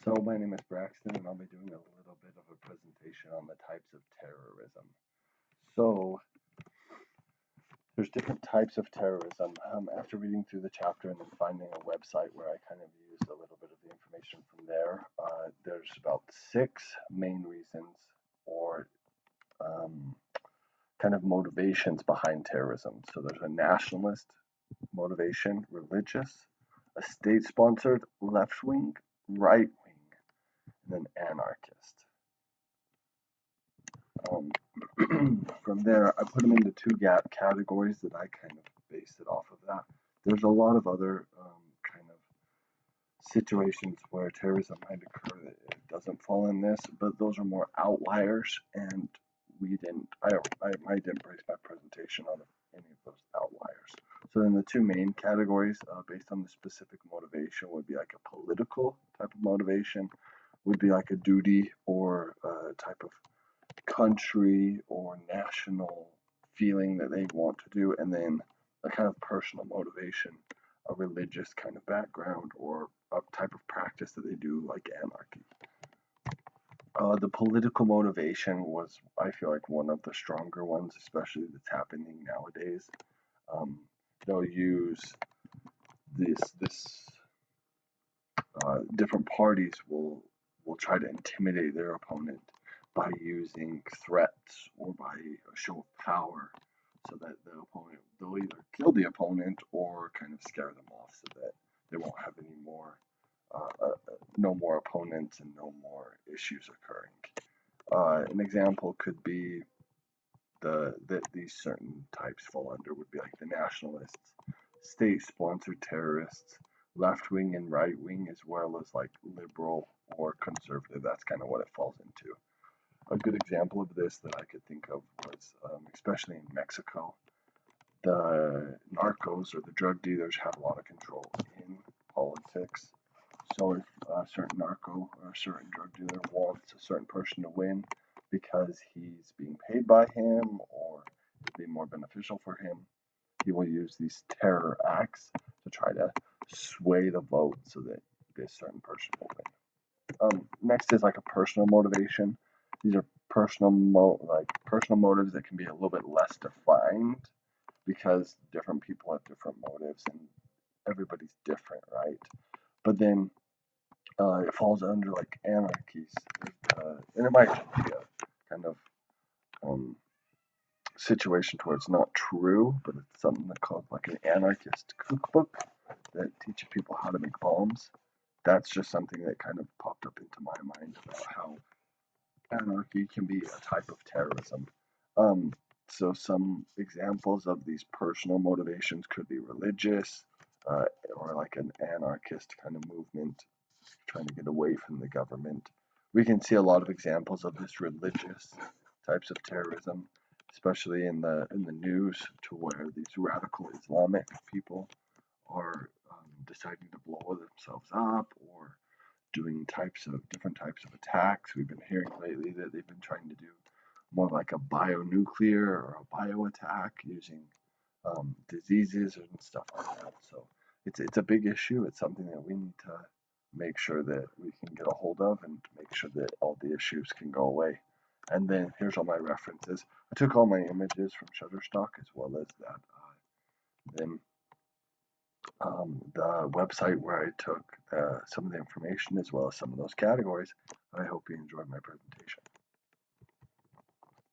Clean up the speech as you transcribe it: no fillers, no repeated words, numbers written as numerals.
So my name is Braxton, and I'll be doing a little bit of a presentation on the types of terrorism. So there's different types of terrorism. After reading through the chapter and then finding a website where I kind of used a little bit of the information from there, there's about 6 main reasons or kind of motivations behind terrorism. So there's a nationalist motivation, religious, a state-sponsored, left-wing, right-wing, and an anarchist. From there, I put them into 2 categories that I kind of based it off of that. There's a lot of other kind of situations where terrorism might occur that it doesn't fall in this, but those are more outliers, and I didn't base my presentation on any of those outliers. So then the 2 main categories, based on the specific motivation, would be like a political type of motivation, would be like a duty or a type of country or national feeling that they want to do, and then a kind of personal motivation, a religious kind of background, or a type of practice that they do, like anarchy. The political motivation was, I feel like, one of the stronger ones, especially that's happening nowadays. They'll use different parties will try to intimidate their opponent by using threats or by a show of power, so that they'll either kill the opponent or kind of scare them off, so that they won't have any more no more opponents and no more issues occurring. An example could be that these certain types fall under would be like the nationalists, state-sponsored terrorists, left-wing and right-wing, as well as like liberal or conservative. That's kind of what it falls into. A good example of this that I could think of was, especially in Mexico, the narcos or the drug dealers have a lot of control in politics. So if a certain narco or a certain drug dealer wants a certain person to win because he's being paid by him or it'd be more beneficial for him, he will use these terror acts to try to sway the vote so that this certain person will win. Next is like a personal motivation. These are personal motives that can be a little bit less defined because different people have different motives and everybody's different, right? But then it falls under like anarchies, and it might just be a kind of situation to where it's not true, but it's something that called like an anarchist cookbook that teaches people how to make bombs. That's just something that kind of popped up into my mind about how anarchy can be a type of terrorism. So some examples of these personal motivations could be religious, or like an anarchist kind of movement trying to get away from the government. We can see a lot of examples of this religious types of terrorism, especially in the news, to where these radical Islamic people are deciding to blow themselves up or doing different types of attacks. We've been hearing lately that they've been trying to do more like a bionuclear or a bio attack using diseases and stuff like that. So it's a big issue. It's something that we need to make sure that we can get a hold of and make sure that all the issues can go away. And then here's all my references. I took all my images from Shutterstock, as well as the website where I took some of the information, as well as some of those categories. I hope you enjoyed my presentation.